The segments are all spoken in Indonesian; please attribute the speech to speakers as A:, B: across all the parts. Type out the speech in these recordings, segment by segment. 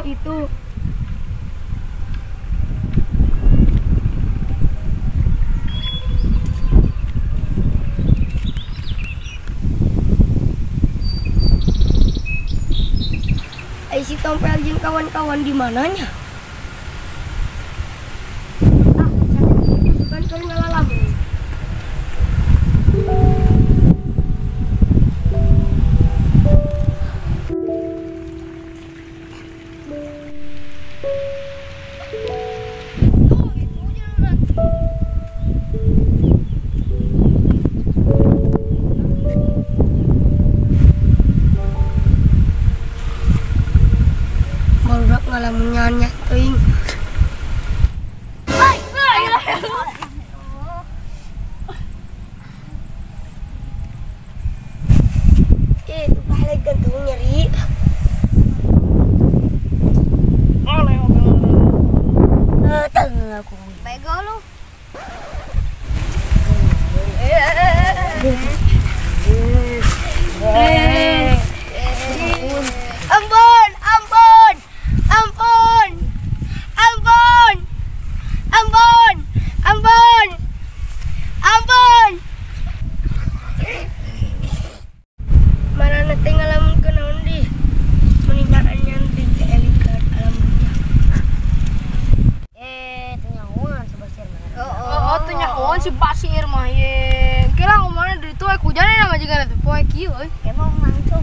A: Oh, itu. Si Tompel jeung kawan-kawan di mananya? Bukan kali ngalalam. Ngalamun nyanyi teuing. Itu paling gantung nyeri. Tengah aku. Bego lu. Ampun, ampun. Ampun, ampun, ampun, ampun, ampun. Mana nanti ngalamun ke naon di meninaan nyantik ke elikan alamnya.
B: Tenyawan si Basir mah.
C: Oh, tenyawan si Basir mah ye. Kira ngomongna dari tuh hujannya nama juga tuh poe kieu euy.
B: Emang langsung.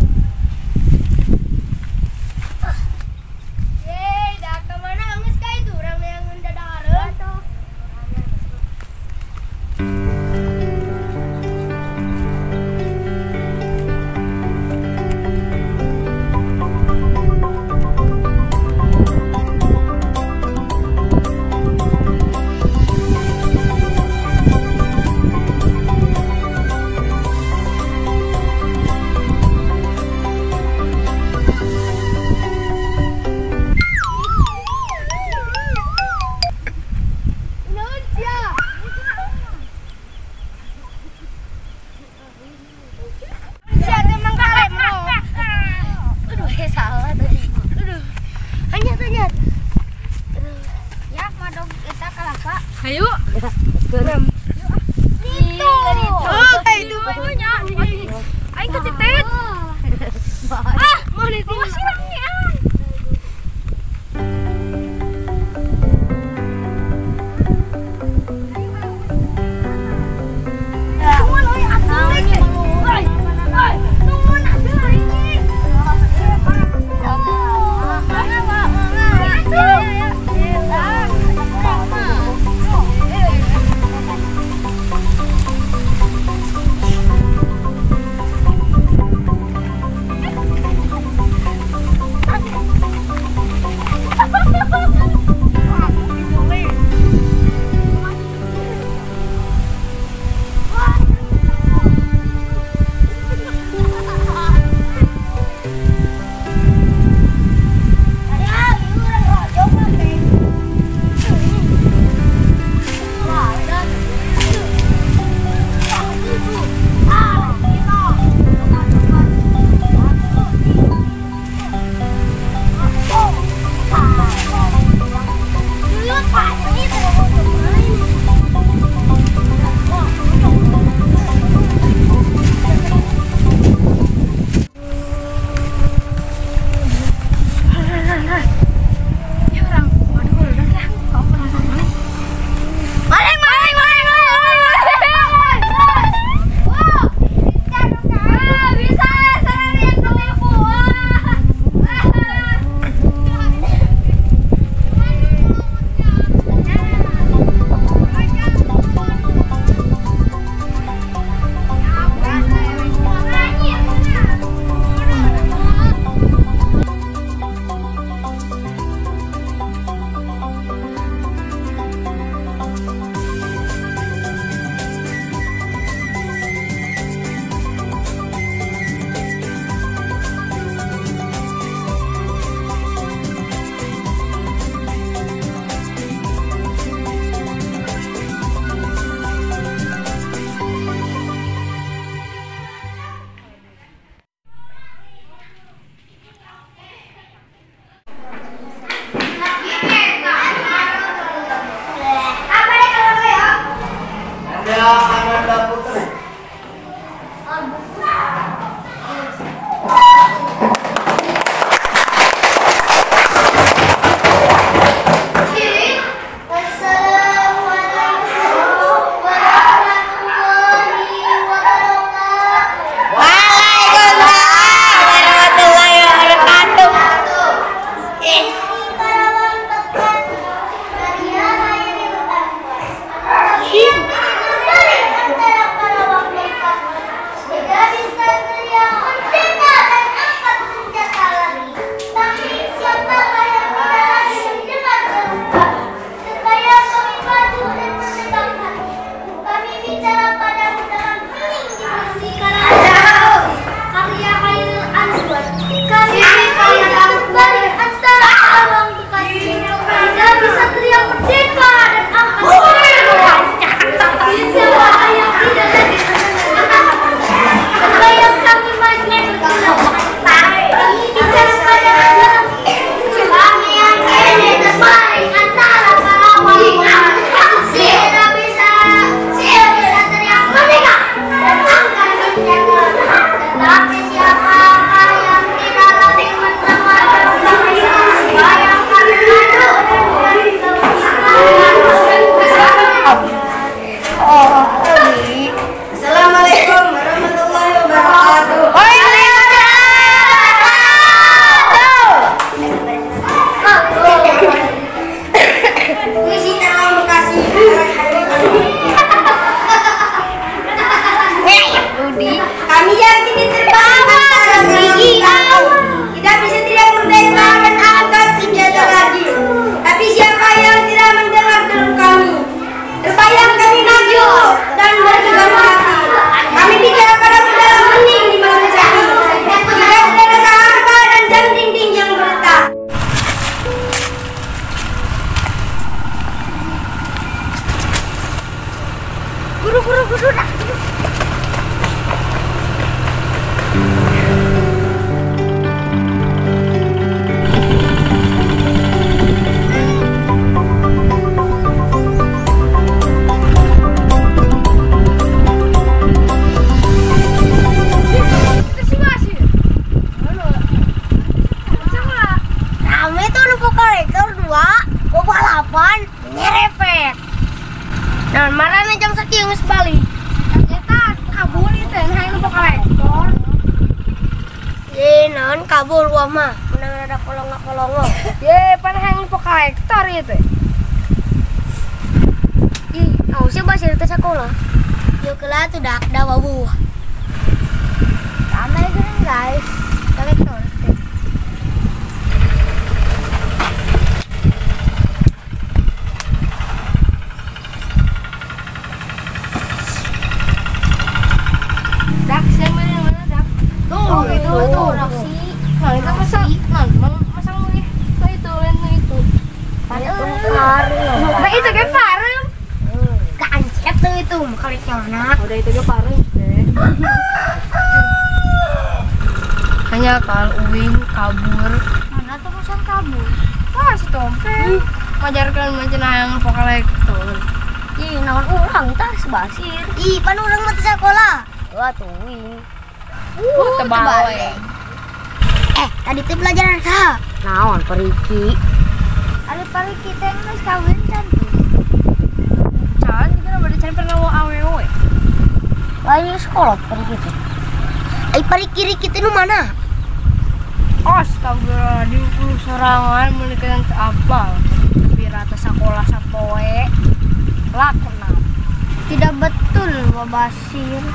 C: Budi.
A: Kami yakini terbawa gigi awal. Kita bisa tidak merdeka dan angkat senjata lagi. Tapi siapa yang tidak mendengar keluh kami? Terbayang kami maju dan bergegar hati. Kami bicara pada dalam hening di malam sepi. Tidak ada rasa hampa dan jam dinding yang bergetar. Guru dah. Kami tuh lupa kolektor 2, bawa balapan, nyerepet. Dan marahnya jam saking geus balik.
C: Ternyata kabur itu yang lupa kolektor.
A: Ye, naon kabur wah mah. Menang ada kolongo.
C: Ye, pan yang lupa kolektor itu.
A: Ih, ausnya basir ke sekolah. Yo kelah tuh dak da wabuh.
B: Ramai kan guys. Kolektor.
C: Dak, saya mana dak?
A: Tuh, itu
B: Roksi.
C: Nah, kita pasang, masang lagi. Tuh itu, itu. Nah, itu kayak parem.
A: Kancet tuh itu kolektorna.
C: Udah itu dia parem. Hanya kalau Uwing kabur.
B: Mana tuh pesan kabur?
C: Wah, si Tompe. Ngajarkan macam yang lupa kolektor.
B: Ih, naon ulang tah sebasir.
A: Ih, pan urang mah teu sekolah.
B: Wah, tuh wing.
C: Tebal.
A: Tadi teh pelajaran saha?
B: Naon periki? Ada periki teh geus kawin can.
C: Can, kita udah cari pernah awewe.
B: Lain sekolah periki teh.
A: Ai pari kiri kita nu mana?
C: Astaga, di 10 sorangan menikah apal. Tapi rata sekolah sapoe. Lakna.
B: Tidak betul, Babasir.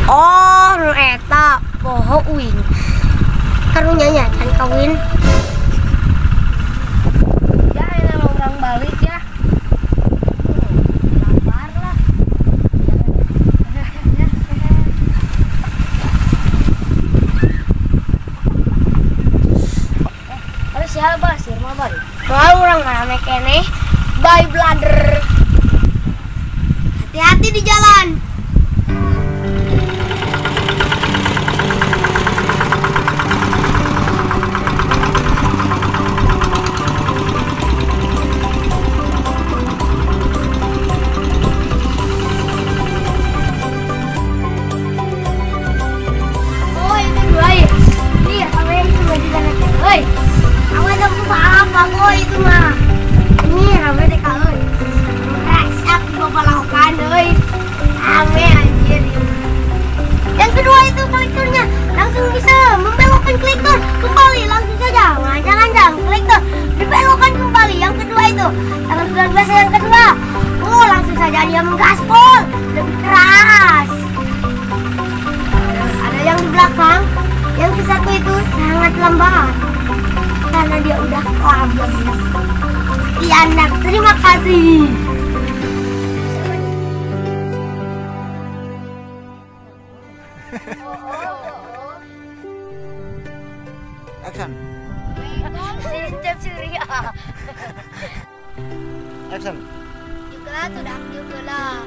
A: Oh, nu eta poho uing. Karunya nya can kawin.
C: Ya, ini mau orang balik ya.
B: Lapar lah.
A: Harus siapa Basir mah balik. Mau urang mah keneh. Bye blunder. Hati-hati di jalan. Oh, itu dua ya. Iya, sama yang itu baju dan itu. Hei, awal dong apa boy itu mah. Ini rame deh kalau. Rasak bapak lakukan, hei. Rame anjir. Yang kedua itu kolektornya langsung bisa membelokkan kolektor kembali langsung saja. Ngancang-ngancang kolektor dibelokkan kembali. Yang kedua itu tanggal 19 yang kedua. Oh, langsung saja dia menggaspol lebih keras. Ada yang di belakang, yang ke satu itu sangat lambat karena dia udah kelabakan. Sekian dan terima kasih.
D: Action.
A: Sincap Surya.
D: Action.
A: Juga lah tuh dah juga lah.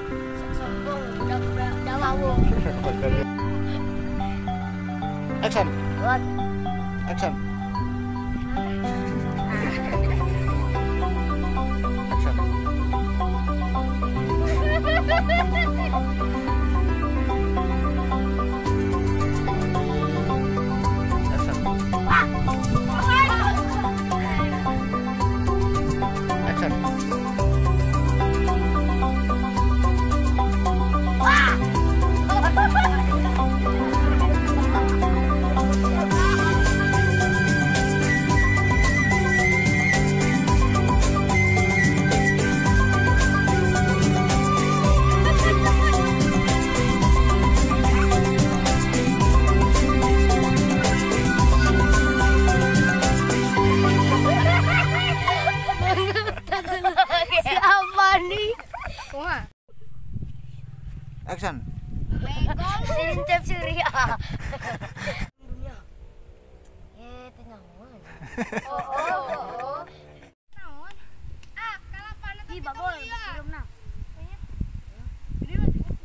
A: Sombong udah wawo.
D: Action.
B: What?
D: Action. Action. Action. Action. Action.
C: Sincap Surya. Dunia. Tenangan. Oh. Naon? Kalau panas di bagol, belum nah.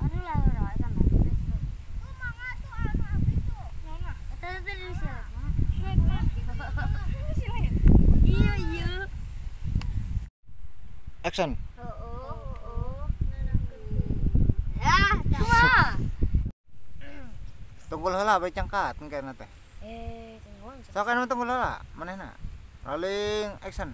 C: Anu lah ora eta mah. Tuh mangga tuh anu abis tuh. Nona. Eta teh di sini. Iya.
D: Action.
C: Cuma.
D: Tunggul heula bae cangkat engkena teh.
C: Tenangan.
D: Sok anu tunggul heula manehna. Rolling action.